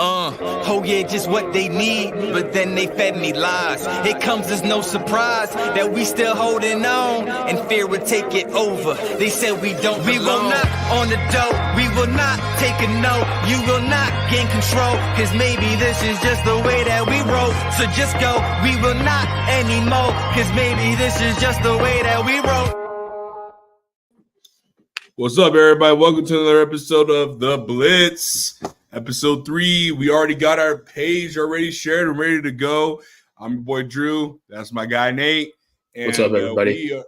Oh yeah, just what they need, but then they fed me lies. It comes as no surprise that we still holding on, and fear would take it over. They said we don't belong. We will not on the dough, we will not take a no. You will not gain control, cause maybe this is just the way that we roll. So just go, we will not anymore, cause maybe this is just the way that we roll. What's up, everybody? Welcome to another episode of The Blitz. Episode 3. We already got our page already shared and ready to go. I'm your boy Drew. That's my guy Nate. And, what's up, everybody?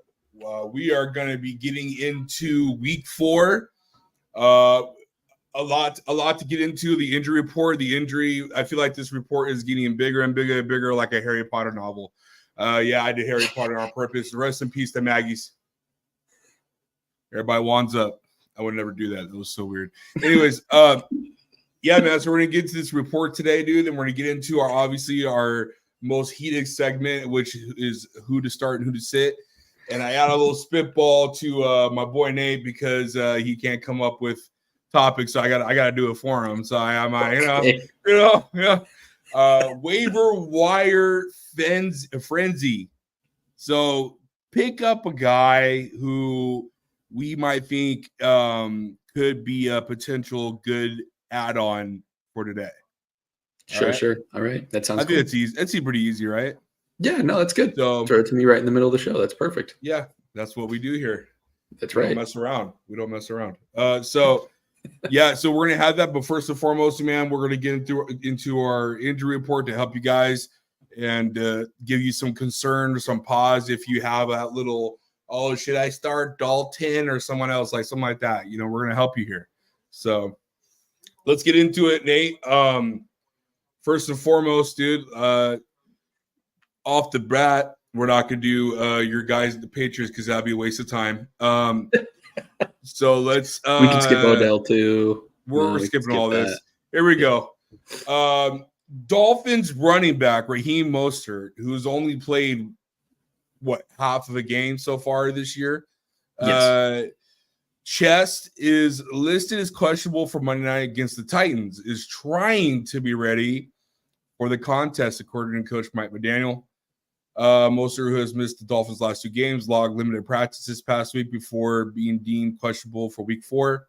We are going to be getting into week 4. A lot to get into. The injury report. I feel like this report is getting bigger and bigger and bigger, like a Harry Potter novel. I did Harry Potter on purpose. Rest in peace to Maggie's. Everybody wands up. I would never do that. It was so weird. Anyways, yeah, man. So we're gonna get to this report today, dude. And we're gonna get into our most heated segment, which is who to start and who to sit. And I add a little spitball to my boy Nate because he can't come up with topics, so I gotta do it for him. So waiver wire frenzy. So pick up a guy who we might think could be a potential good add-on for today. Sure. All right. That sounds I think it's easy. It's pretty easy, right? Yeah, no, that's good. So, throw it to me right in the middle of the show. That's perfect. Yeah, that's what we do here. That's We right. don't mess around. So we're going to have that. But first and foremost, man, we're going to get into our injury report to help you guys and give you some concern or some pause if you have that little, oh, should I start Dalton or someone else, like something like that? You know, we're going to help you here. So let's get into it, Nate. First and foremost, dude, off the bat, we're not going to do your guys, the Patriots, because that'd be a waste of time. So let's we can skip Odell too. We're skipping all this. Here we go. Dolphins running back Raheem Mostert, who's only played half of a game so far this year. Yes. Chest is listed as questionable for Monday night against the Titans, is trying to be ready for the contest, according to Coach Mike McDaniel. Mostert, who has missed the Dolphins' last 2 games, logged limited practice this past week before being deemed questionable for week 4.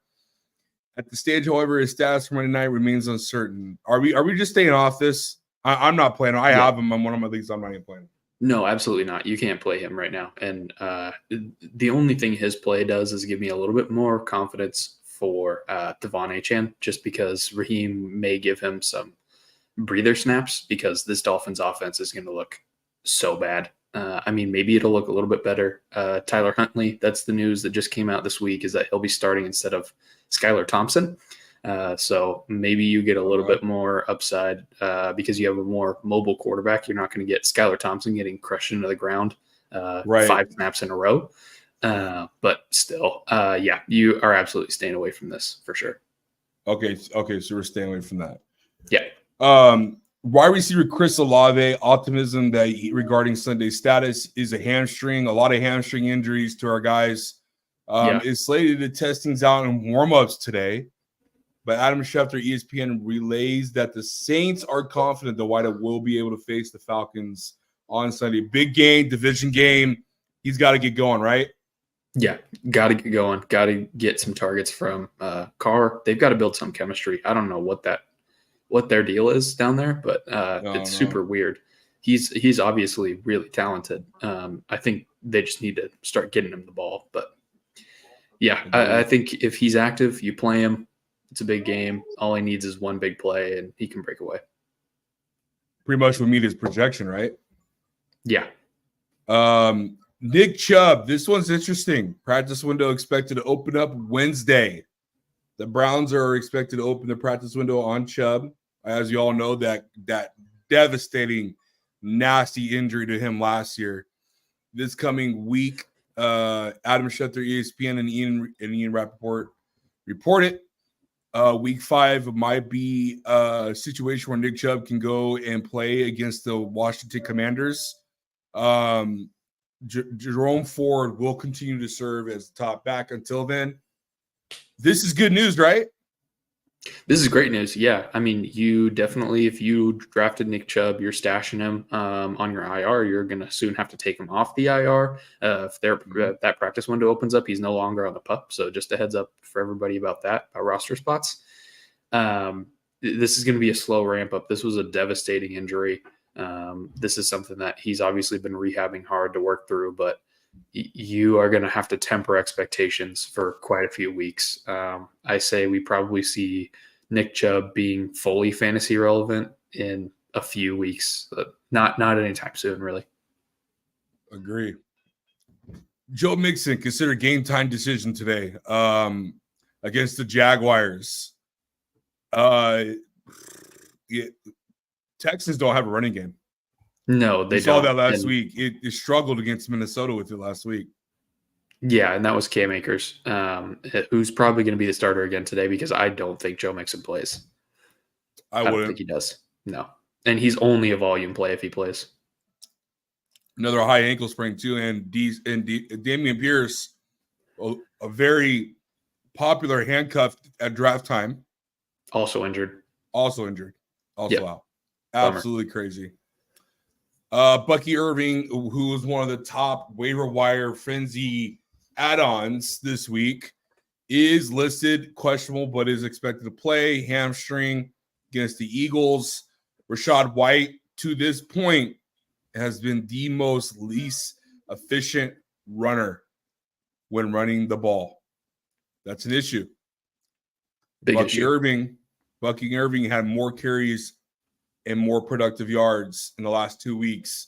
At the stage, however, his status for Monday night remains uncertain. Are we just staying off this? I'm not playing. I have him on one of my leagues. I'm not even playing. No, absolutely not. You can't play him right now. And the only thing his play does is give me a little bit more confidence for Devon Achane, just because Raheem may give him some breather snaps because this Dolphins offense is going to look so bad. Maybe it'll look a little bit better. Tyler Huntley, that's the news that just came out this week, is that he'll be starting instead of Skylar Thompson. So maybe you get a little bit more upside because you have a more mobile quarterback. You're not going to get Skylar Thompson getting crushed into the ground 5 snaps in a row. But still, you are absolutely staying away from this for sure. Okay, so we're staying away from that. Yeah. Wide receiver Chris Olave, optimism that regarding Sunday's status is a hamstring. A lot of hamstring injuries to our guys. Is slated to testings out and warm-ups today. But Adam Schefter, ESPN, relays that the Saints are confident that Whitehead will be able to face the Falcons on Sunday. Big game, division game. He's got to get going, right? Yeah, got to get going. Got to get some targets from Carr. They've got to build some chemistry. I don't know what their deal is down there, but it's super weird. He's obviously really talented. I think they just need to start getting him the ball. But yeah, I think if he's active, you play him. It's a big game. All he needs is one big play, and he can break away. Pretty much would meet his projection, right? Yeah. Nick Chubb, this one's interesting. Practice window expected to open up Wednesday. The Browns are expected to open the practice window on Chubb. As you all know, that devastating, nasty injury to him last year. This coming week, Adam Schefter, ESPN, and Ian Rappaport reported week 5 might be a situation where Nick Chubb can go and play against the Washington Commanders. Jerome Ford will continue to serve as top back until then. This is good news, right? This is great news. Yeah. I mean, you definitely, if you drafted Nick Chubb, you're stashing him on your IR. You're going to soon have to take him off the IR. If that practice window opens up, he's no longer on the PUP. So just a heads up for everybody about that, about roster spots. This is going to be a slow ramp up. This was a devastating injury. This is something that he's obviously been rehabbing hard to work through, but you are going to have to temper expectations for quite a few weeks. I say we probably see Nick Chubb being fully fantasy relevant in a few weeks, not anytime soon, really. Agree. Joe Mixon considered game time decision today against the Jaguars. Texans don't have a running game. No, they saw don't. that last week. It struggled against Minnesota with it last week. Yeah, and that was Cam Akers, who's probably going to be the starter again today because I don't think Joe Mixon plays. I don't think he does. No. And he's only a volume play if he plays. Another high ankle sprain, too. And Damian Pierce, a very popular handcuff at draft time. Also injured. Also out. Absolutely crazy. Bucky Irving, who was one of the top waiver wire frenzy add-ons this week, is listed questionable, but is expected to play. Hamstring against the Eagles. Rachaad White, to this point, has been the most least efficient runner when running the ball. That's an issue. Bucky Irving had more carries and more productive yards in the last 2 weeks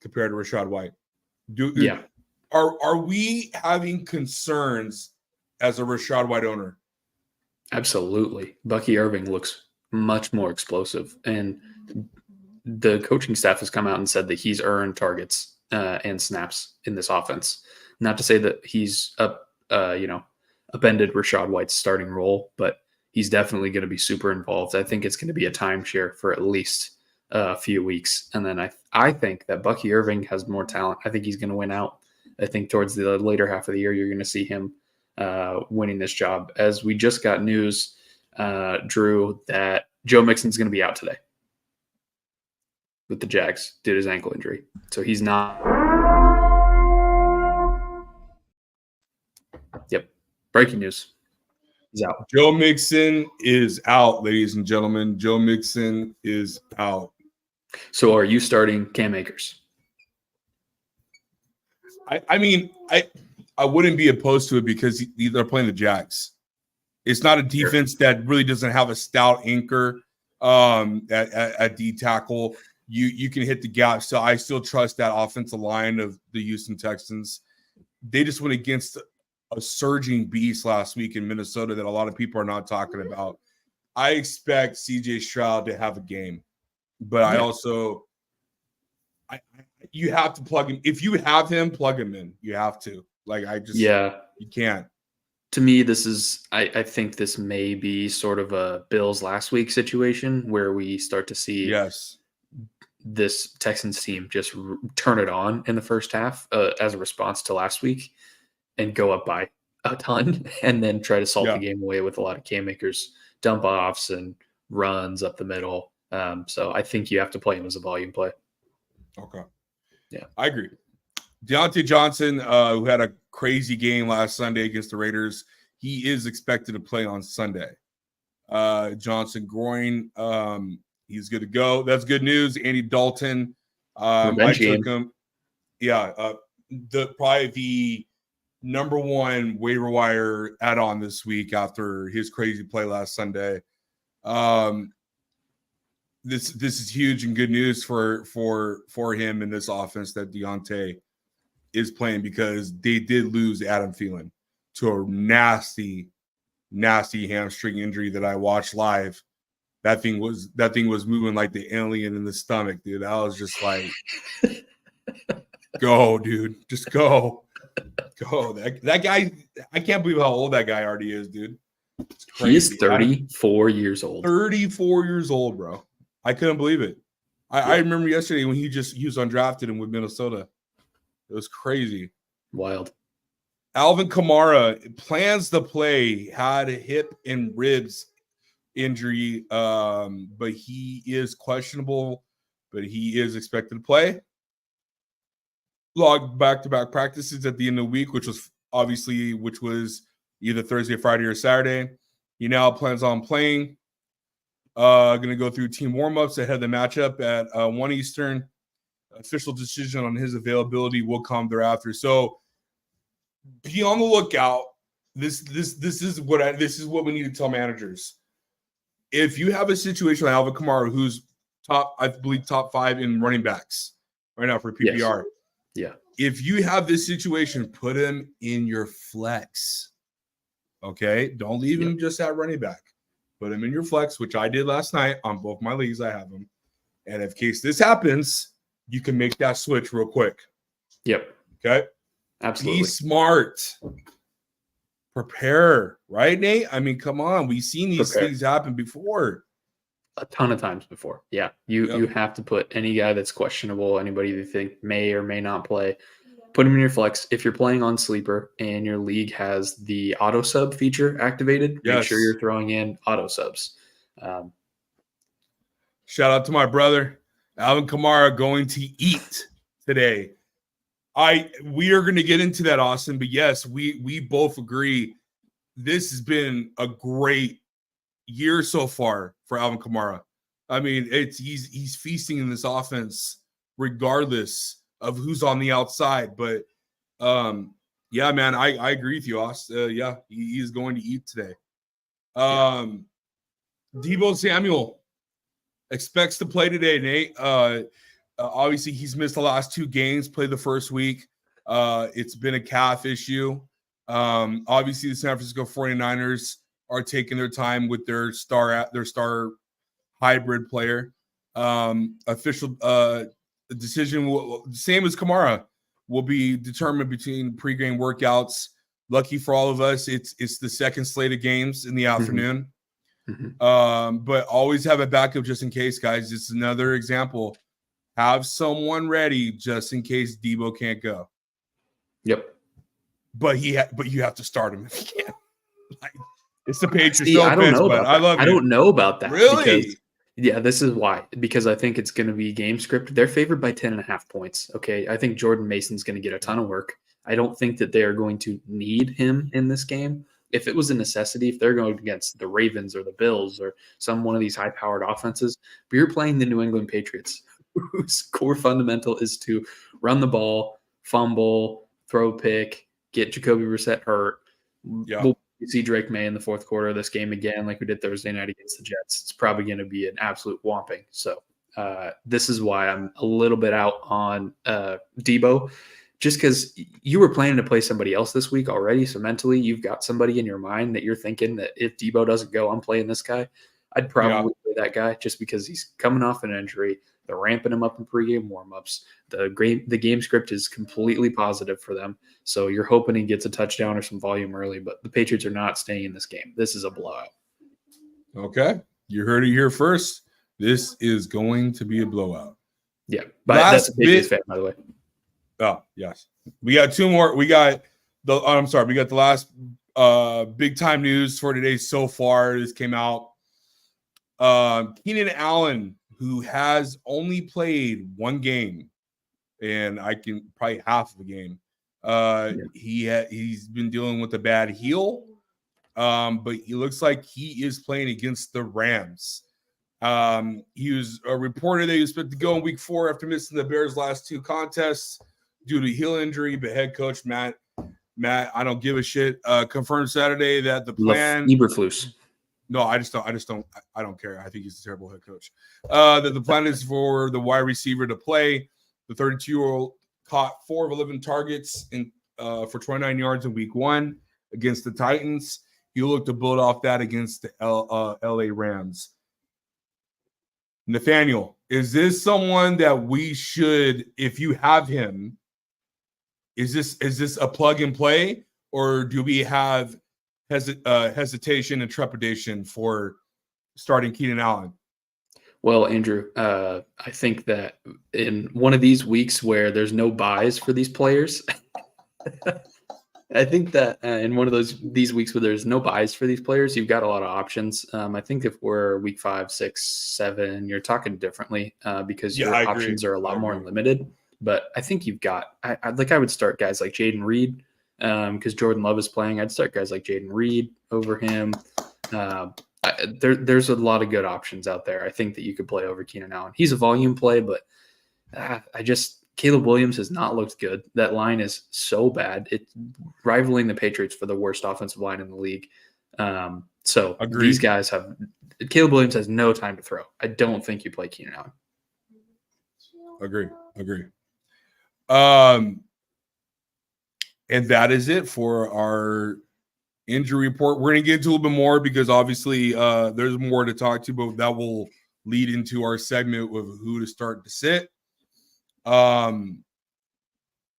compared to Rachaad White. Are we having concerns as a Rachaad White owner? Absolutely. Bucky Irving looks much more explosive. And the coaching staff has come out and said that he's earned targets and snaps in this offense. Not to say that he's upended Rachaad White's starting role, but he's definitely going to be super involved. I think it's going to be a timeshare for at least a few weeks. And then I think that Bucky Irving has more talent. I think he's going to win out. I think towards the later half of the year, you're going to see him winning this job. As we just got news, Drew, that Joe Mixon's going to be out today with the Jags due to his ankle injury. So he's not. Yep. Breaking news. He's out. Joe Mixon is out, ladies and gentlemen. Joe Mixon is out. So are you starting Cam Akers? I mean, I wouldn't be opposed to it because they're playing the Jags. It's not a defense that really doesn't have a stout anchor at D tackle. You can hit the gap. So I still trust that offensive line of the Houston Texans. They just went against a surging beast last week in Minnesota that a lot of people are not talking about. I expect CJ Stroud to have a game, but I also you have to plug him. If you have him, plug him in. You have to. You can't. To me, this is I think this may be sort of a Bills last week situation where we start to see this Texans team just turn it on in the first half as a response to last week. And go up by a ton and then try to salt the game away with a lot of Cam Akers dump offs and runs up the middle. So I think you have to play him as a volume play. Okay. Yeah. I agree. Deontay Johnson, who had a crazy game last Sunday against the Raiders, he is expected to play on Sunday. Johnson groin, he's good to go. That's good news. Andy Dalton, I took him. Yeah. Probably the number one waiver wire add-on this week after his crazy play last Sunday. This is huge and good news for him in this offense that Deontay is playing because they did lose Adam Thielen to a nasty hamstring injury that I watched live. That thing was moving like the alien in the stomach, dude. I was just like, go, dude, just go. Go. That guy, I can't believe how old that guy already is, dude. He is 34 years old. 34 years old, bro. I couldn't believe it. I remember yesterday when he was undrafted and with Minnesota. It was crazy. Wild. Alvin Kamara plans to play, had hip and ribs injury, but he is questionable, but he is expected to play. Logged back-to-back practices at the end of the week, which was either Thursday, Friday, or Saturday. He now plans on playing. Going to go through team warm-ups ahead of the matchup at 1 Eastern. Official decision on his availability will come thereafter. So be on the lookout. This is what we need to tell managers. If you have a situation like Alvin Kamara, who's top 5 in running backs right now for PPR. Yes. Yeah. If you have this situation, put him in your flex. Okay? Don't leave him just at running back. Put him in your flex, which I did last night on both my leagues. I have him. And in case this happens, you can make that switch real quick. Yep. Okay? Absolutely. Be smart. Prepare. Right, Nate? I mean, come on. We've seen these things happen before. A ton of times before. Yeah. You have to put any guy that's questionable, anybody you think may or may not play, put him in your flex. If you're playing on Sleeper and your league has the auto sub feature activated, make sure you're throwing in auto subs. Shout out to my brother, Alvin Kamara, going to eat today. We are going to get into that, Austin, but yes, we both agree this has been a great year so far for Alvin Kamara. I mean, he's feasting in this offense regardless of who's on the outside. But yeah, man, I agree with you, Austin. Yeah, he is going to eat today. Deebo Samuel expects to play today, Nate. Obviously, he's missed the last 2 games, played the first week. It's been a calf issue. Obviously, the San Francisco 49ers are taking their time with their star hybrid player. Official decision, same as Kamara, will be determined between pregame workouts. Lucky for all of us, it's the second slate of games in the afternoon. But always have a backup just in case, guys. It's another example. Have someone ready just in case Deebo can't go. Yep. But you have to start him if you can. It's the Patriots. I don't know about that. I love. I don't know about that. Really? Because, this is why. Because I think it's going to be game script. They're favored by 10.5 points. Okay, I think Jordan Mason's going to get a ton of work. I don't think that they are going to need him in this game. If it was a necessity, if they're going against the Ravens or the Bills or one of these high-powered offenses, but you're playing the New England Patriots, whose core fundamental is to run the ball, fumble, throw a pick, get Jacoby Brissett hurt. Yeah. We'll see Drake May in the fourth quarter of this game again, like we did Thursday night against the Jets. It's probably going to be an absolute whomping. So this is why I'm a little bit out on Deebo, just because you were planning to play somebody else this week already. So mentally, you've got somebody in your mind that you're thinking that if Deebo doesn't go, I'm playing this guy. I'd probably play that guy just because he's coming off an injury. They're ramping him up in pregame warmups. The game script is completely positive for them. So you're hoping he gets a touchdown or some volume early, but the Patriots are not staying in this game. This is a blowout. Okay. You heard it here first. This is going to be a blowout. Yeah. But that's a Patriots fan, by the way. Oh, yes. We got 2 more. We got the last big time news for today so far. This came out. Keenan Allen, who has only played 1 game, and probably half of a game. He's been dealing with a bad heel, but he looks like he is playing against the Rams. He was reported that he was expected to go in week 4 after missing the Bears' last 2 contests due to heel injury, but head coach Matt, I don't give a shit, confirmed Saturday that the plan. Eberflus. No, I don't care. I think he's a terrible head coach. That the plan is for the wide receiver to play. The 32-year-old caught 4 of 11 targets for 29 yards in week 1 against the Titans. He'll look to build off that against the LA Rams. Nathaniel, is this someone that we should, if you have him, is this a plug and play, or do we have hesitation and trepidation for starting Keenan Allen? Well, Andrew, I think that in one of these weeks where there's no buys for these players, I think that in one of these weeks where there's no buys for these players, you've got a lot of options. I think if we're week 5, 6, 7, you're talking differently because your options are a lot more limited. But I think you've got I would start guys like Jaden Reed because Jordan Love is playing. I'd start guys like Jaden Reed over him. There's a lot of good options out there. I think that you could play over Keenan Allen. He's a volume play, but Caleb Williams has not looked good. That line is so bad. It's rivaling the Patriots for the worst offensive line in the league. So Agreed. These guys Caleb Williams has no time to throw. I don't think you play Keenan Allen. Agree. And that is it for our injury report. We're going to get into a little bit more because obviously there's more to talk to, but that will lead into our segment with who to start to sit.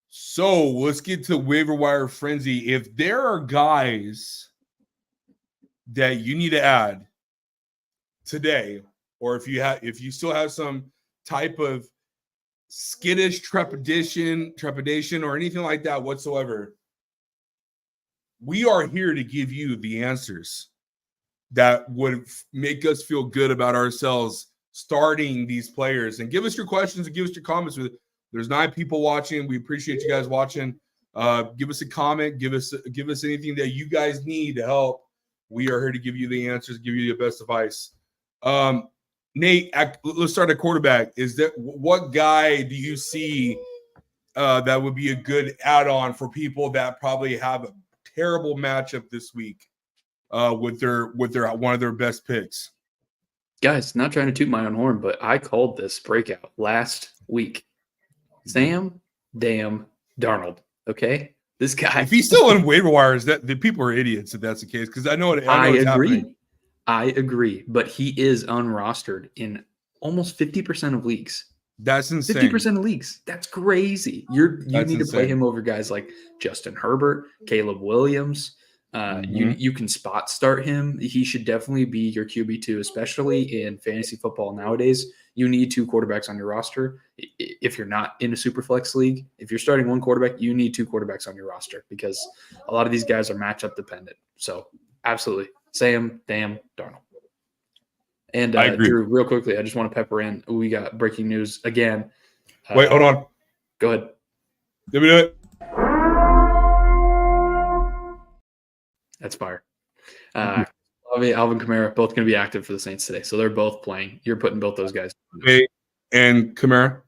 So let's get to waiver wire frenzy. If there are guys that you need to add today, or if you still have some type of skittish trepidation or anything like that whatsoever, we are here to give you the answers that would make us feel good about ourselves starting these players. And give us your questions and give us your comments. There's 9 people watching. We appreciate you guys watching. Give us a comment. Give us anything that you guys need to help. We are here to give you the answers, give you the best advice. Nate, let's start at quarterback. What guy do you see that would be a good add-on for people that probably have a terrible matchup this week with their one of their best picks? Guys, not trying to toot my own horn, but I called this breakout last week. Sam Damn Darnold. Okay, this guy. If he's still in waiver wires, that the people are idiots if that's the case. Because I know it's happening. I agree, but he is unrostered in almost 50% of leagues. That's insane. 50% of leagues. That's crazy. You need to play him over guys like Justin Herbert, Caleb Williams. You can spot start him. He should definitely be your QB2, especially in fantasy football nowadays. You need 2 quarterbacks on your roster. If you're not in a super flex league, if you're starting 1 quarterback, you need 2 quarterbacks on your roster because a lot of these guys are matchup dependent. So absolutely. Sam Damn Darnold. And I agree. Drew, real quickly, I just want to pepper in. We got breaking news again. Wait, hold on. Go ahead. Let me do it. That's fire. Alvin Kamara, both going to be active for the Saints today. So they're both playing. You're putting both those guys. Hey, and Kamara?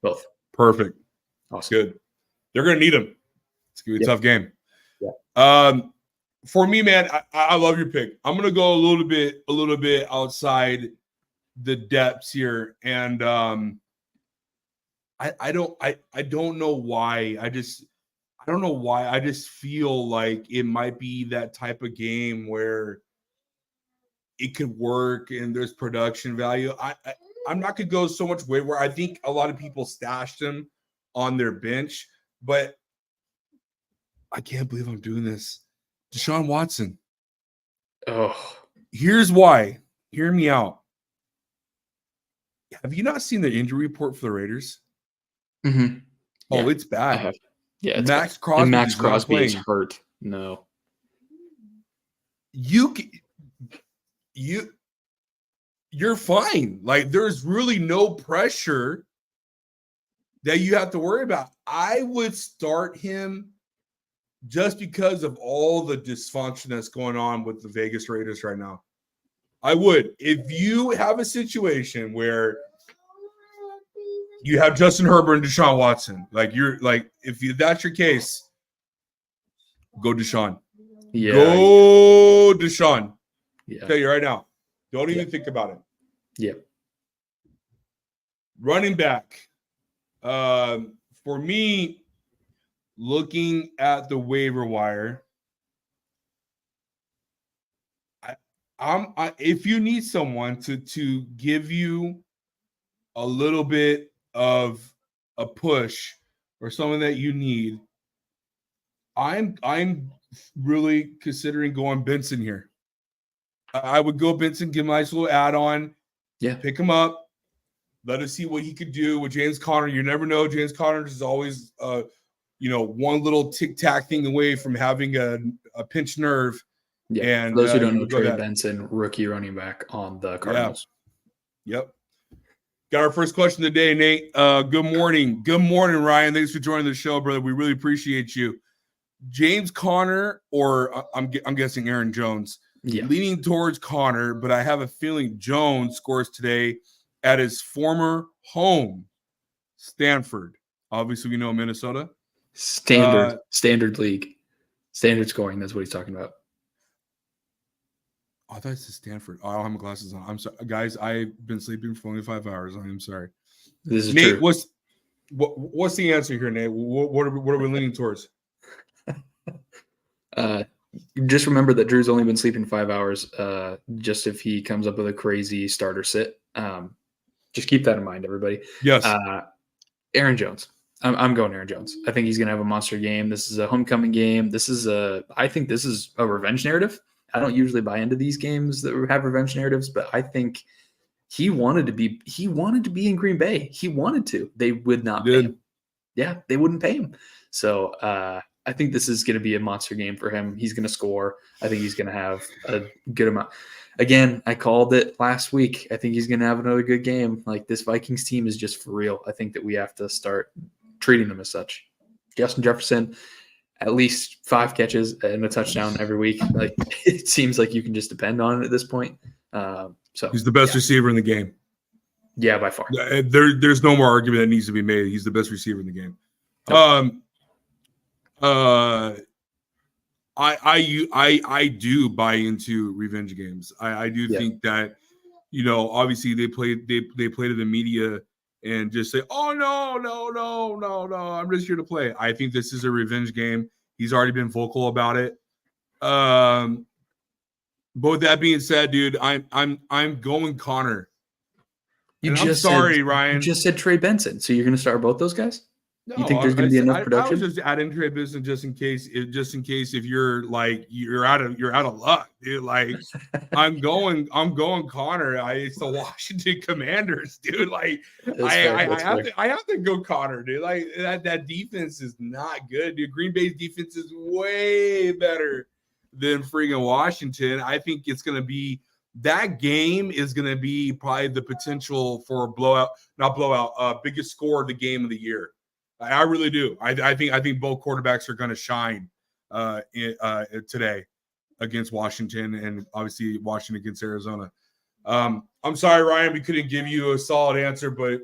Both. Perfect. Awesome. Good. They're going to need him. It's going to be a tough game. Yeah. For me, man, I love your pick. I'm going to go a little bit outside the depths here. And I don't know why. I don't know why. I just feel like it might be that type of game where it could work and there's production value. I'm not going to go so much waiver. I think a lot of people stashed him on their bench, but I can't believe I'm doing this. Deshaun Watson. Oh, here's why. Hear me out. Have you not seen the injury report for the Raiders? Mm-hmm. Oh, yeah, it's bad. Yeah, Max Crosby is hurt. No, you're fine. Like there's really no pressure that you have to worry about. I would start him just because of all the dysfunction that's going on with the Vegas Raiders right now. I would. If you have a situation where you have Justin Herbert and Deshaun Watson, if that's your case, go Deshaun. Yeah. Go Deshaun. Yeah. I'll tell you right now. Don't even think about it. Yep. Running back. For me, looking at the waiver wire, if you need someone to give you a little bit of a push or someone that you need, I'm really considering going Benson here. I would go Benson, give him a nice little add-on. Yeah. Pick him up. Let us see what he could do with James Conner. You never know. James Conner is always one little tic-tac thing away from having a pinched nerve. Yeah. And For those who don't know, go Trey that. Benson, rookie running back on the Cardinals. Yep. Got our first question today, Nate. Good morning. Good morning, Ryan. Thanks for joining the show, brother. We really appreciate you. James Conner, or I'm guessing Aaron Jones, leaning towards Conner, but I have a feeling Jones scores today at his former home, Stanford. Obviously, we know Minnesota. Standard league. Standard scoring, that's what he's talking about. I thought it's Stanford. I don't have my glasses on. I'm sorry, guys. I've been sleeping for only 5 hours. I am sorry. This is Nate, true. What's the answer here, Nate? What are we leaning towards? Just remember that Drew's only been sleeping 5 hours. Just if he comes up with a crazy starter sit, just keep that in mind, everybody. Yes. Aaron Jones. I'm going Aaron Jones. I think he's going to have a monster game. This is a homecoming game. I think this is a revenge narrative. I don't usually buy into these games that have revenge narratives, but I think he wanted to be in Green Bay. He wanted to. They would not pay him. Yeah, they wouldn't pay him. So I think this is going to be a monster game for him. He's going to score. I think he's going to have a good amount. Again, I called it last week. I think he's going to have another good game. Like, this Vikings team is just for real. I think that we have to start treating them as such. Justin Jefferson, at least 5 catches and a touchdown every week. Like, it seems like you can just depend on it at this point. So he's the best receiver in the game. Yeah, by far. There's no more argument that needs to be made. He's the best receiver in the game. I do buy into revenge games. I do think that, obviously they play to the media and just say, oh, no, I'm just here to play. I think this is a revenge game. He's already been vocal about it. But with that being said, dude, I'm going Conner. I'm sorry, Ryan. You just said Trey Benson, so you're going to start both those guys? No, you think there's going to be enough production? I was just adding Trey Benson just in case if you're like you're out of luck, dude. Like I'm going Conner. It's the Washington Commanders, dude. Like I have to go Conner, dude. Like that defense is not good, dude. Green Bay's defense is way better than freaking Washington. I think it's going to be. That game is going to be probably the potential for a biggest score of the game of the year. I really do. I think both quarterbacks are going to shine today against Washington, and obviously Washington against Arizona. I'm sorry, Ryan, we couldn't give you a solid answer, but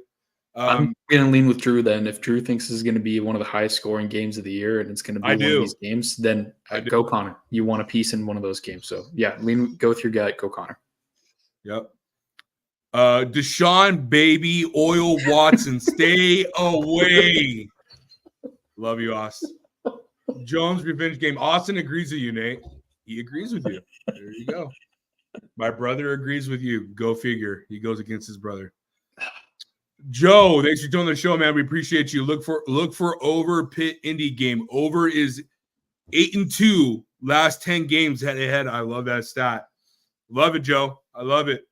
I'm going to lean with Drew then. If Drew thinks this is going to be one of the highest scoring games of the year and it's going to be one of these games, then go Conner. You want a piece in one of those games. So, yeah, go with your gut, go Conner. Yep. Deshaun Baby Oil Watson, stay away. Love you, Austin. Jones revenge game. Austin agrees with you, Nate. He agrees with you. There you go. My brother agrees with you. Go figure. He goes against his brother. Joe, thanks for joining the show, man. We appreciate you. Look for over Pitt Indy game. Over is 8-2 last 10 games head to head. I love that stat. Love it, Joe. I love it.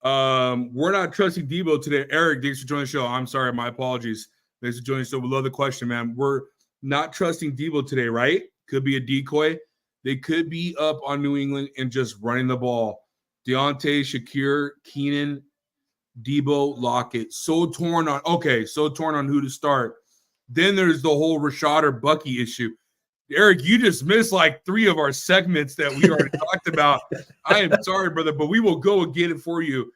We're not trusting Debo today. Eric, thanks for joining the show. I'm sorry. My apologies. Thanks for joining the show. We love the question, man. We're not trusting Debo today, right? Could be a decoy. They could be up on New England and just running the ball. Deontay, Shakir, Keenan, Debo, Lockett. So torn on who to start. Then there's the whole Rashad or Bucky issue. Eric, you just missed like 3 of our segments that we already talked about. I am sorry, brother, but we will go and get it for you.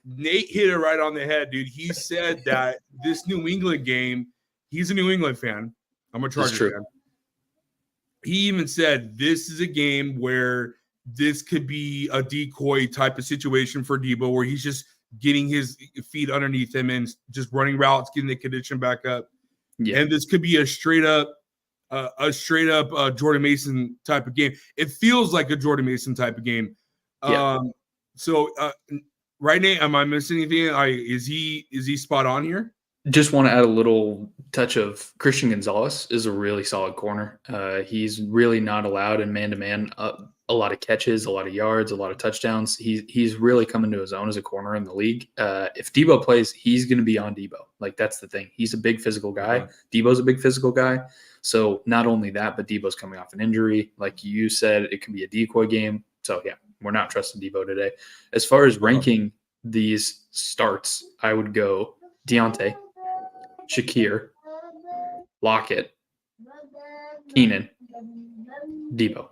Nate hit it right on the head, dude. He said that this New England game, he's a New England fan. I'm a Chargers fan. He even said this is a game where this could be a decoy type of situation for Debo, where he's just getting his feet underneath him and just running routes, getting the condition back up. Yeah. And this could be a straight up Jordan Mason type of game. It feels like a Jordan Mason type of game. Yeah. Right now, am I missing anything? Is he spot on here? Just want to add a little touch of Christian Gonzalez is a really solid corner. He's really not allowed in man-to-man a a lot of catches, a lot of yards, a lot of touchdowns. He's really coming to his own as a corner in the league. If Debo plays, he's going to be on Debo. Like, that's the thing. He's a big physical guy. Yeah. Debo's a big physical guy. So not only that, but Debo's coming off an injury. Like you said, it can be a decoy game. So yeah, we're not trusting Debo today. As far as ranking these starts, I would go Deontay, Shakir, Lockett, Keenan, Debo.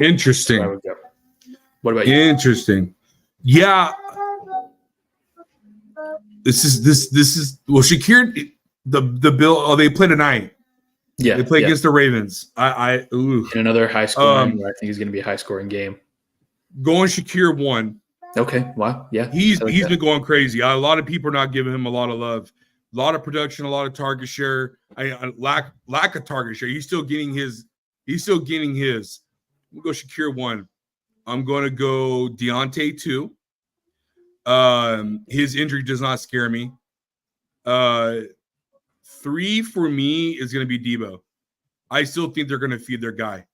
Interesting. I would go. What about you? Interesting. Yeah. This is well, Shakir, the Bill. Oh, they play tonight. Yeah, They play against the Ravens. Ooh. in another high scoring. I think is going to be a high scoring game. Going Shakir 1. Okay. Wow. Yeah. He's I like he's that. been going crazy. A lot of people are not giving him a lot of love. A lot of production, a lot of target share. Lack of target share. He's still getting his. I'm gonna go Shakir 1. I'm gonna go Deontay 2. His injury does not scare me. 3 for me is gonna be Debo. I still think they're gonna feed their guy.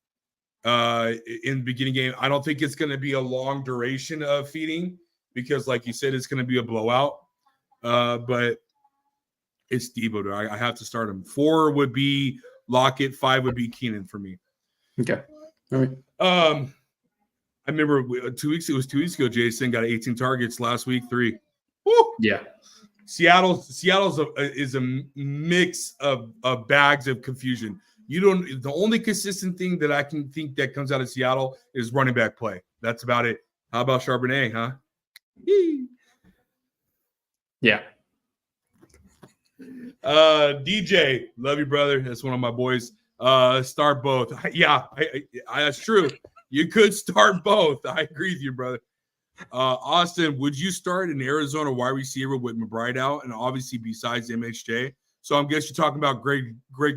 In the beginning game, I don't think it's gonna be a long duration of feeding because, like you said, it's gonna be a blowout. But it's Debo. I have to start him. 4 would be Lockett. 5 would be Keenan for me. Okay. All right. I remember 2 weeks. It was 2 weeks ago. Jason got 18 targets last week. 3. Woo! Yeah. Seattle's is a mix of bags of confusion. The only consistent thing that I can think that comes out of Seattle is running back play. That's about it. How about Charbonnet, huh? Yeah. DJ, love you, brother. That's one of my boys. Start both. Yeah, that's true. You could start both. I agree with you, brother. Austin, would you start an Arizona wide receiver with McBride out, and obviously besides MHJ? So I guess you're talking about Greg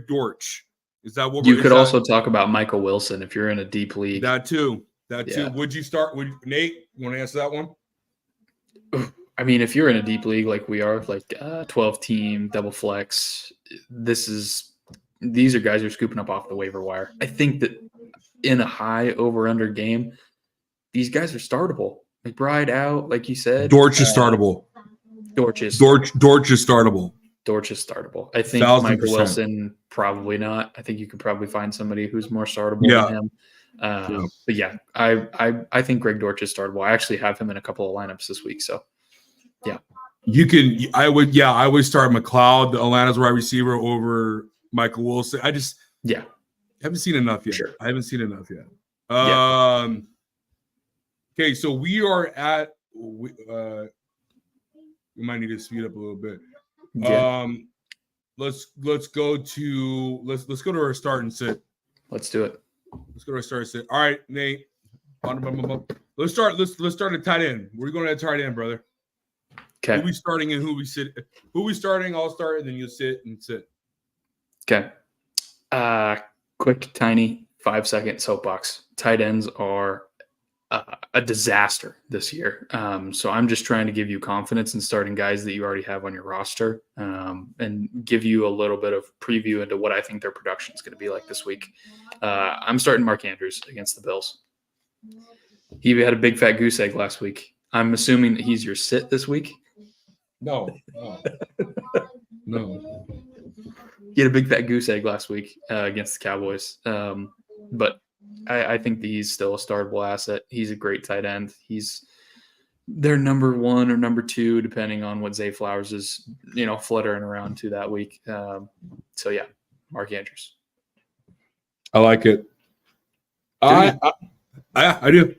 Dortch. Is that what you could also talk about Michael Wilson if you're in a deep league? That too. Yeah. Would you start? Nate, you want to answer that one? I mean, if you're in a deep league like we are, like 12 team, double flex, these are guys who are scooping up off the waiver wire. I think that in a high over-under game, these guys are startable. McBride out, like you said. Dortch is startable. Dortch is startable. Dortch is startable. I think 1,000%. Michael Wilson, probably not. I think you could probably find somebody who's more startable than him. But yeah, I think Greg Dortch is startable. I actually have him in a couple of lineups this week. So yeah. I would start McLeod, the Atlanta's wide receiver, over Michael Wilson. I haven't seen enough yet. Sure. I haven't seen enough yet. Okay, so we are at we might need to speed up a little bit. Yeah. Let's go to our start and sit. Let's do it. Let's go to our start and sit. All right, Nate. Let's start at tight end. We're going to tight end, brother. Okay. Who we starting and who we sit? Who we starting? I'll start, and then you'll sit and sit. Okay. Quick, tiny 5-second soapbox. Tight ends are a disaster this year. So I'm just trying to give you confidence in starting guys that you already have on your roster, and give you a little bit of preview into what I think their production is going to be like this week. I'm starting Mark Andrews against the Bills. He had a big fat goose egg last week. I'm assuming that he's your sit this week. No. He had a big fat goose egg last week against the Cowboys. But I think that he's still a startable asset. He's a great tight end. He's their number 1 or number 2, depending on what Zay Flowers is, fluttering around to that week. So yeah, Mark Andrews. I like it. I do.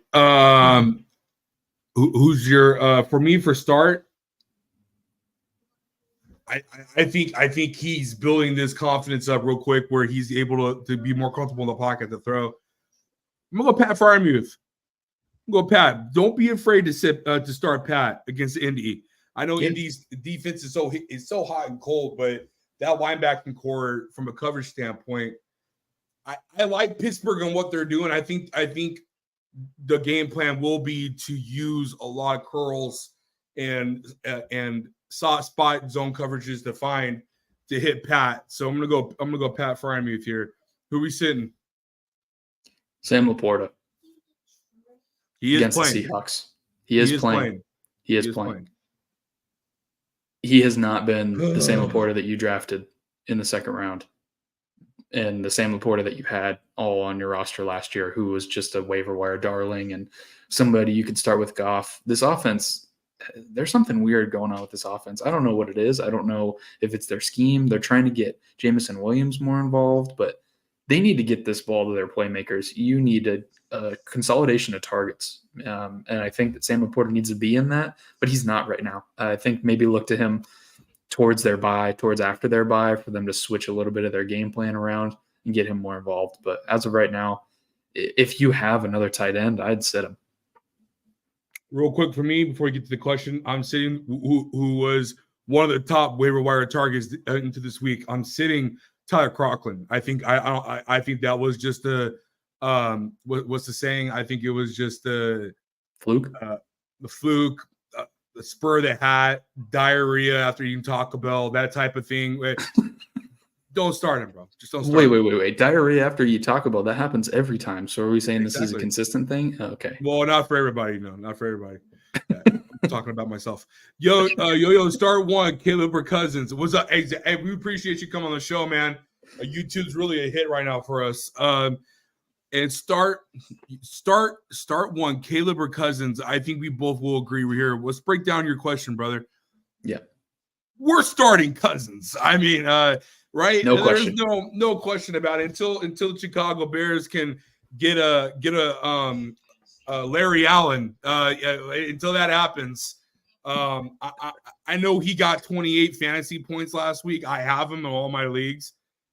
Who's your for me for start? I think he's building this confidence up real quick where he's able to be more comfortable in the pocket to throw. I'm gonna go Pat Freiermuth. Go Pat. Don't be afraid to start Pat against Indy. I know Indy's defense is so hot and cold, but that linebacking core from a coverage standpoint, I like Pittsburgh and what they're doing. I think the game plan will be to use a lot of curls and soft spot zone coverages to hit Pat. So I'm gonna go Pat Freiermuth here. Who we sitting? Sam Laporta. He is against playing. the Seahawks. He is playing. He is playing. He has not been the Sam Laporta that you drafted in the second round, and the Sam Laporta that you had all on your roster last year, who was just a waiver wire darling and somebody you could start with Goff. This offense, there's something weird going on with this offense. I don't know what it is. I don't know if it's their scheme. They're trying to get Jameson Williams more involved, but they need to get this ball to their playmakers. You need a consolidation of targets. And I think that Sam Laporta needs to be in that, but he's not right now. I think maybe look to him towards after their bye for them to switch a little bit of their game plan around and get him more involved. But as of right now, if you have another tight end, I'd sit him. Real quick for me, before we get to the question, I'm sitting who was one of the top waiver wire targets into this week. I'm sitting Tyler Conklin. I think I think that was just a what's the saying? I think it was just the fluke. The fluke, the spur of the hat, diarrhea after eating Taco Bell, that type of thing. Don't start him, bro. Just don't start him. Wait. Diarrhea after you Taco Bell, that happens every time. So are we saying this is a consistent thing? Oh, okay. Well, not for everybody. No, not for everybody. I'm talking about myself. Yo, start one, Caleb or Cousins. What's up? Hey, we appreciate you coming on the show, man. YouTube's really a hit right now for us. And start one, Caleb or Cousins. I think we both will agree we're here. Let's break down your question, brother. Yeah. We're starting Cousins. I mean, right? No question. There's no question about it until the Chicago Bears can get a Larry Allen. Until that happens, I know he got 28 fantasy points last week. I have him in all my leagues.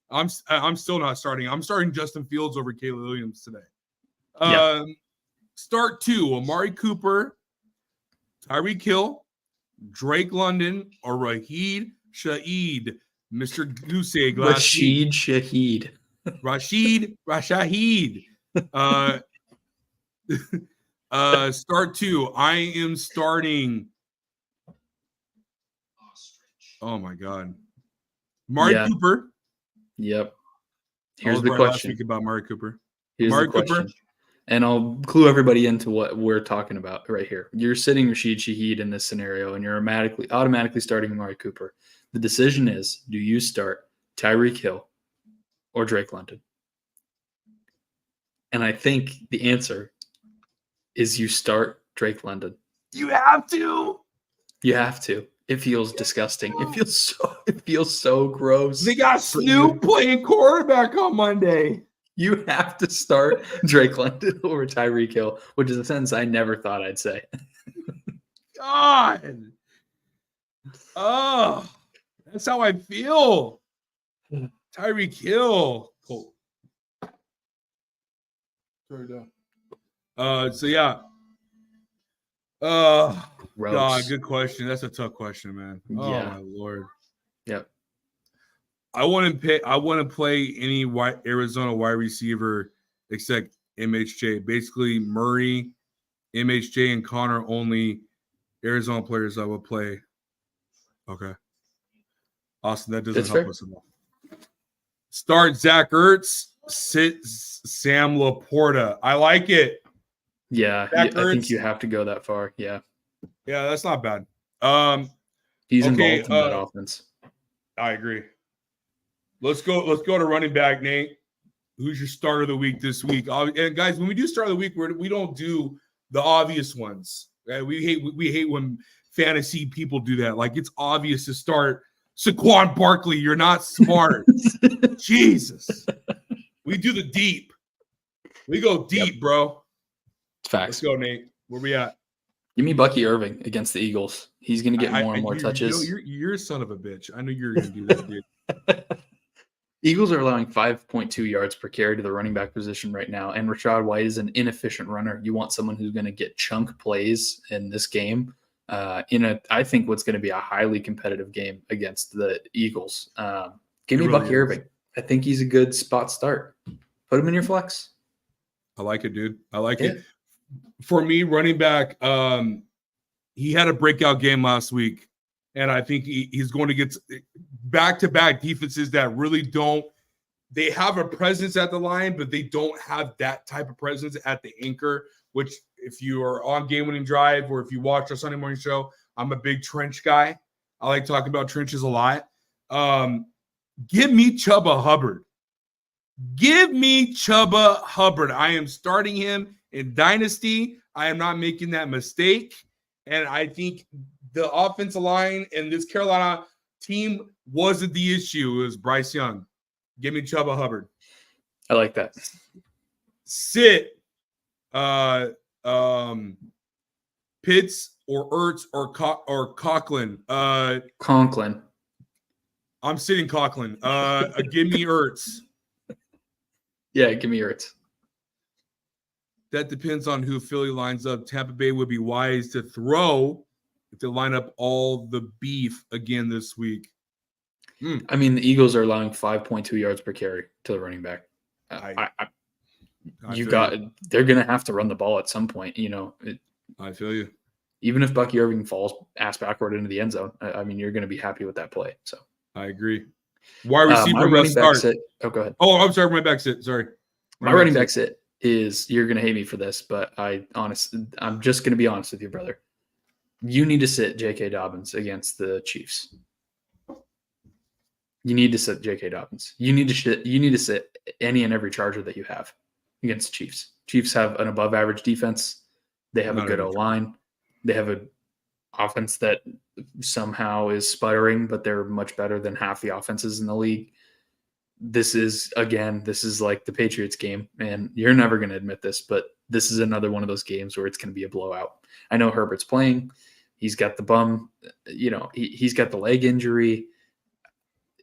I'm still not starting. I'm starting Justin Fields over Caleb Williams today. Start two: Amari Cooper, Tyreek Hill, Drake London, or Rashid Shaheed. Mr. Goose Egg last week. Rashid Shaheed. Start two. I am starting. Oh my God, Amari Cooper. Yep. Here's the question. Last week about Amari Cooper. Here's the question. And I'll clue everybody into what we're talking about right here. You're sitting Rashid Shaheed in this scenario, and you're automatically starting Amari Cooper. The decision is, do you start Tyreek Hill or Drake London? And I think the answer is you start Drake London. You have to. You have to. It feels disgusting. It feels so gross. They got Snoop playing quarterback on Monday. You have to start Drake London over Tyreek Hill, which is a sentence I never thought I'd say. God. Oh, that's how I feel. Tyreek Hill. Cool. So yeah. God, good question. That's a tough question, man. Oh my Lord. Yep. I want to play any Arizona wide receiver except MHJ. Basically, Murray, MHJ, and Connor only Arizona players I will play. Okay. Austin, that doesn't help us at all. Start Zach Ertz, sit Sam Laporta. I like it. Yeah, I think you have to go that far. Yeah. Yeah, that's not bad. He's involved in that offense. I agree. Let's go to running back, Nate. Who's your start of the week this week? And guys, when we do start of the week, we don't do the obvious ones. Right? We hate when fantasy people do that. Like, it's obvious to start Saquon Barkley. You're not smart. Jesus. We do the deep. We go deep, bro. Facts. Let's go, Nate. Where we at? Give me Bucky Irving against the Eagles. He's going to get more and more touches. You're a son of a bitch. I knew you were going to do that, dude. Eagles are allowing 5.2 yards per carry to the running back position right now, and Rachaad White is an inefficient runner. You want someone who's going to get chunk plays in this game I think what's going to be a highly competitive game against the Eagles. Give me Bucky Irving. I think he's a good spot start. Put him in your flex. I like it, dude. I like it. For me, running back, he had a breakout game last week, and I think he's going to get back-to-back defenses that really don't they have a presence at the line, but they don't have that type of presence at the anchor, which if you are on Game Winning Drive or if you watch our Sunday morning show, I'm a big trench guy. I like talking about trenches a lot. Give me Chuba Hubbard. Give me Chuba Hubbard. I am starting him in Dynasty. I am not making that mistake. And I think the offensive line and this Carolina team wasn't the issue. It was Bryce Young. Give me Chuba Hubbard. I like that. Sit Pitts or Ertz or Conklin. Conklin. I'm sitting Conklin. Give me Ertz. Yeah, give me Ertz. That depends on who Philly lines up. Tampa Bay would be wise to throw if they line up all the beef again this week. I mean, the Eagles are allowing 5.2 yards per carry to the running back. They're going to have to run the ball at some point. I feel you. Even if Bucky Irving falls ass backward into the end zone, I mean, you're going to be happy with that play. So I agree. Wide receiver must start. Go ahead. Oh, I'm sorry. My back sit. Sorry. My running back sit is, you're going to hate me for this, but I'm just going to be honest with you, brother. You need to sit J.K. Dobbins against the Chiefs. You need to sit J.K. Dobbins. You need to sit any and every Charger that you have against the Chiefs. Chiefs have an above average defense. They have a good O-line. They have an offense that somehow is sputtering, but they're much better than half the offenses in the league. This is like the Patriots game, and you're never going to admit this, but this is another one of those games where it's going to be a blowout. I know Herbert's playing. He's got the bum, he's got the leg injury.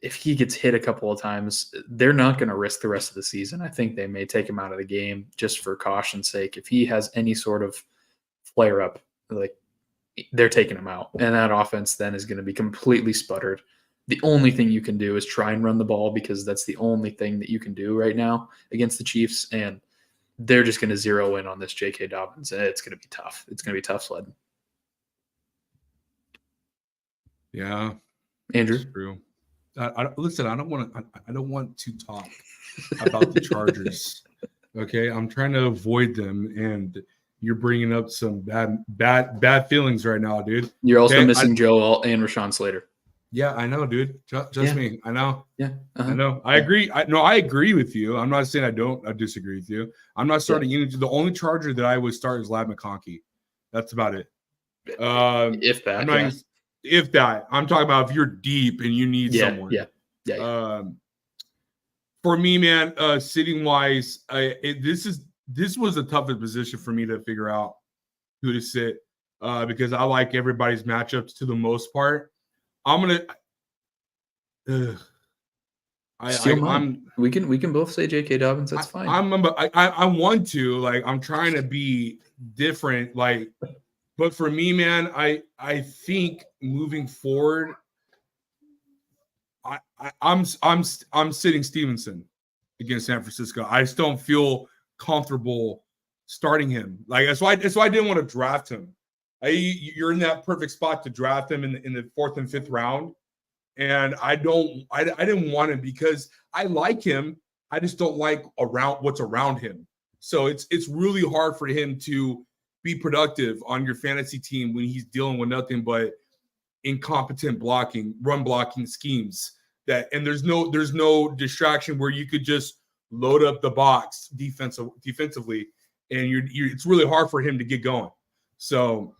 If he gets hit a couple of times, they're not going to risk the rest of the season. I think they may take him out of the game just for caution's sake. If he has any sort of flare up, like, they're taking him out. And that offense then is going to be completely sputtered. The only thing you can do is try and run the ball, because that's the only thing that you can do right now against the Chiefs. And they're just going to zero in on this J.K. Dobbins. And it's going to be tough. It's going to be tough sledding. Yeah. Andrew? That's true. Listen, I don't want to talk about the Chargers. Okay, I'm trying to avoid them, and you're bringing up some bad feelings right now, dude. You're also missing Joe and Rashawn Slater. Yeah, I know, dude. Just me. I know. Yeah, I know. I agree. I agree with you. I'm not saying I disagree with you. I'm not starting any. The only Charger that I would start is Ladd McConkey. That's about it. If that. If that, I'm talking about if you're deep and you need someone. Yeah. For me, man, sitting wise, this was the toughest position for me to figure out who to sit, because I like everybody's matchups to the most part. I'm gonna. We can both say J.K. Dobbins. That's fine. I want to, like, I'm trying to be different, like. But for me, man, I think moving forward, I'm sitting Stevenson against San Francisco. I just don't feel comfortable starting him. Like that's why I didn't want to draft him. You're in that perfect spot to draft him in the 4th and 5th round, and I didn't want him because I like him. I just don't like what's around him. So it's really hard for him to be productive on your fantasy team when he's dealing with nothing but incompetent run blocking schemes. And there's no distraction where you could just load up the box defensively, and it's really hard for him to get going. So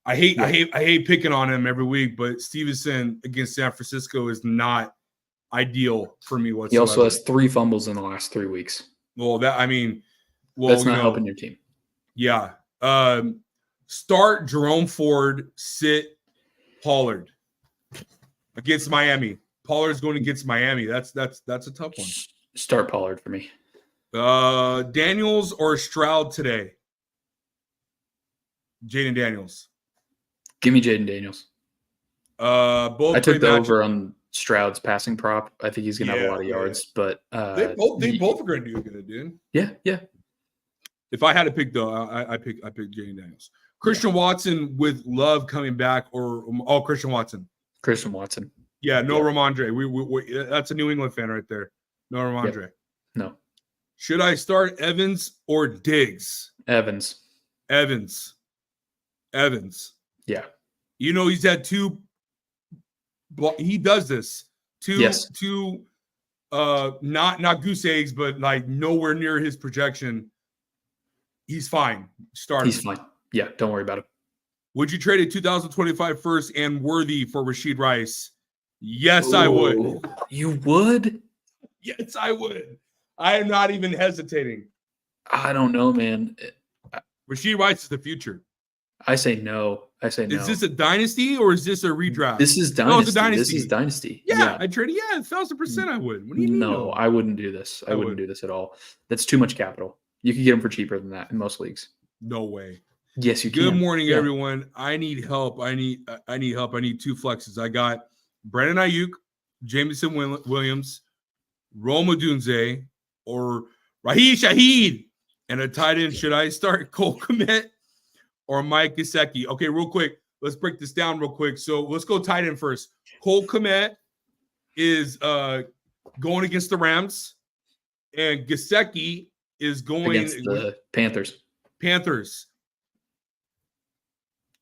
I hate picking on him every week, but Stevenson against San Francisco is not ideal for me whatsoever. He also has 3 fumbles in the last 3 weeks. Well, that's not helping your team. Yeah. Start Jerome Ford, sit Pollard against Miami. Pollard's going against Miami. That's a tough one. Start Pollard for me. Daniels or Stroud today? Jaden Daniels. Give me Jaden Daniels. Both. I took the over on Stroud's passing prop. I think he's going to have a lot of yards, but they both are going to do good, dude. Yeah. If I had to pick, though, I pick Jaden Daniels. Christian Watson with Love coming back, Christian Watson. Christian Watson. Yeah, no Ramondre. We that's a New England fan right there. No Ramondre. Yep. No. Should I start Evans or Diggs? Evans. Evans. Yeah. You know, he's had he does this. Two not goose eggs, but like nowhere near his projection. He's fine. Start He's him. fine. Yeah, don't worry about it. Would you trade a 2025 first and Worthy for Rashid Rice? Yes, I would. You would? Yes, I would. I am not even hesitating. I don't know, man. Rashid Rice is the future. I say no. Is this a dynasty or is this a redraft? This is dynasty. No, it's a dynasty. This is dynasty. Yeah, I traded. Yeah, 1,000% I would. What do you mean? No, I wouldn't do this. I wouldn't do this at all. That's too much capital. You can get them for cheaper than that in most leagues. No way. Yes, you can. Good morning, everyone. I need help. I need help. I need two flexes. I got Brandon Ayuk, Jameson Williams, Roma Dunze, or Raheem Shaheed, and a tight end. Should I start Cole Kmet or Mike Gesicki? Okay, real quick. Let's break this down real quick. So let's go tight end first. Cole Kmet is going against the Rams, and Gesicki is going against the Panthers.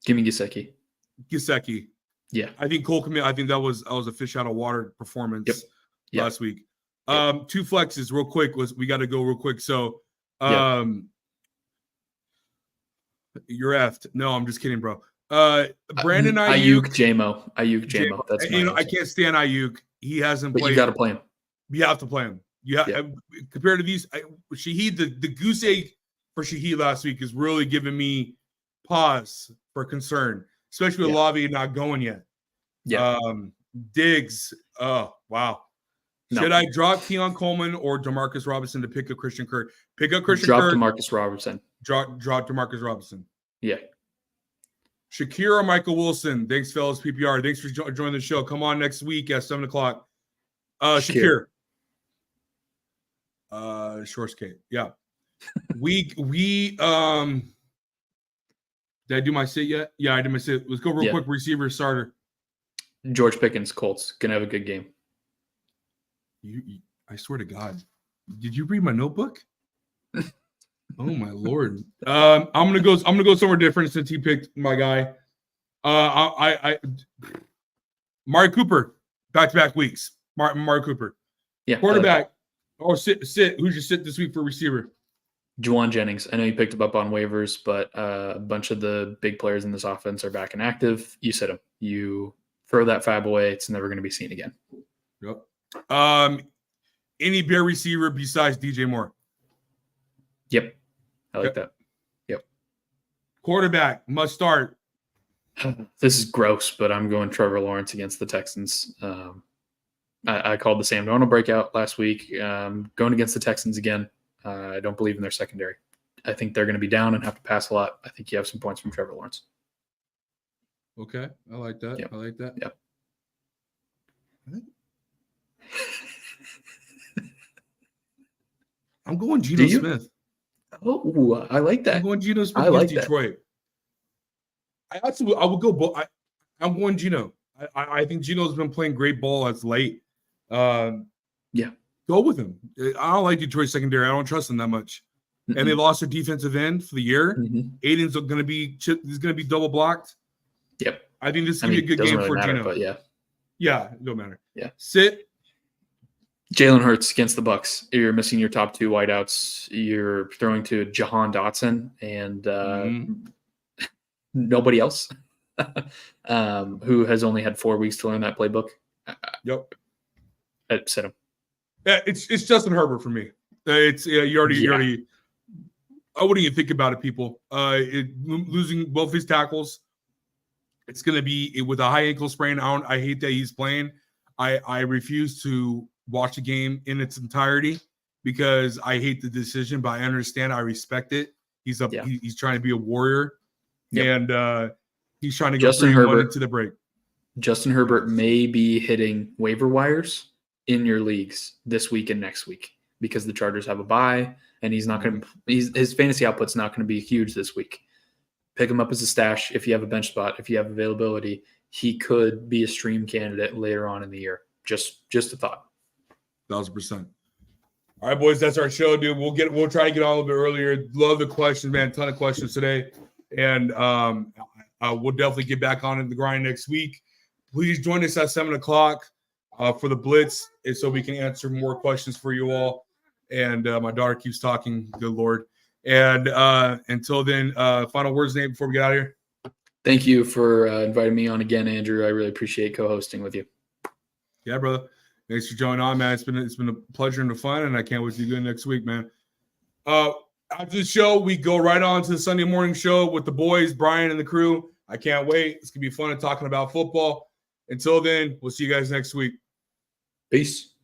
Give me Gesicki. Yeah. I think Cole Kmet, I think that was a fish out of water performance last week. Two flexes real quick. We got to go real quick. So you're effed. No, I'm just kidding, bro. Brandon Ayuk, J-Mo. That's I can't stand Ayuk. He hasn't played. You got to play him. You have to play him. Compared to these, Shaheed, the goose egg for Shaheed last week is really giving me pause for concern, especially with Lavi not going yet. Yeah. Diggs. Oh, wow. No. Should I drop Keon Coleman or DeMarcus Robinson to pick up Christian Kirk? Pick up Christian Kirk. Drop DeMarcus Robinson. Drop DeMarcus Robinson. Yeah. Shakir or Michael Wilson? Thanks, fellas. PPR. Thanks for joining the show. Come on next week at 7:00. Shakir. Short skate. Yeah. we did I do my sit yet? Yeah, I did my sit. Let's go real quick. Receiver starter. George Pickens, Colts. Gonna have a good game. I swear to God. Did you read my notebook? Oh my Lord. I'm gonna go somewhere different since he picked my guy. Mari Cooper, back-to-back weeks. Mari Cooper. Yeah. Quarterback. Sit. Who's your sit this week for receiver? Juwan Jennings. I know you picked him up on waivers, but a bunch of the big players in this offense are back and active. You sit him. You throw that fab away. It's never going to be seen again. Yep. Any Bear receiver besides DJ Moore? Yep. I like that. Yep. Quarterback, must start. This is gross, but I'm going Trevor Lawrence against the Texans. I called the Sam Darnold breakout last week. Going against the Texans again. I don't believe in their secondary. I think they're going to be down and have to pass a lot. I think you have some points from Trevor Lawrence. Okay. I like that. Yep. I like that. Yep. I'm going Geno Smith. Oh, I like that. I'm going Geno Smith against Detroit. I would go both. I'm going Geno. I think Geno's been playing great ball as late. Go with him. I don't like Detroit secondary. I don't trust them that much. Mm-hmm. And they lost their defensive end for the year. Mm-hmm. Aiden's going to be double blocked. Yep. I think this is going to be a good game really for matter, Geno. But yeah, it don't matter. Yeah. Sit. Jalen Hurts against the Bucks. You're missing your top two wideouts. You're throwing to Jahan Dotson and nobody else who has only had 4 weeks to learn that playbook. Yep. I'd sit him. Yeah, it's Justin Herbert for me. You already. I wouldn't even think about it, people. Losing both his tackles. It's going to be with a high ankle sprain. I hate that he's playing. I refuse to watch the game in its entirety because I hate the decision, but I understand. I respect it. He's trying to be a warrior, and he's trying to go Justin Herbert into the break. Justin Herbert may be hitting waiver wires in your leagues this week and next week because the Chargers have a bye, and he's not going to. His fantasy output's not going to be huge this week. Pick him up as a stash if you have a bench spot. If you have availability, he could be a stream candidate later on in the year. Just a thought. 1,000%. All right, boys, that's our show, dude. We'll try to get on a little bit earlier. Love the questions, man. Ton of questions today. And we'll definitely get back on the grind next week. Please join us at 7:00 for the Blitz, and so we can answer more questions for you all. And my daughter keeps talking. Good Lord. And until then, final words, Nate, before we get out of here. Thank you for inviting me on again, Andrew. I really appreciate co-hosting with you. Yeah, brother. Thanks for joining on, man. It's been a pleasure and a fun, and I can't wait to do it next week, man. After the show, we go right on to the Sunday morning show with the boys, Brian and the crew. I can't wait. It's gonna be fun talking about football. Until then, we'll see you guys next week. Peace.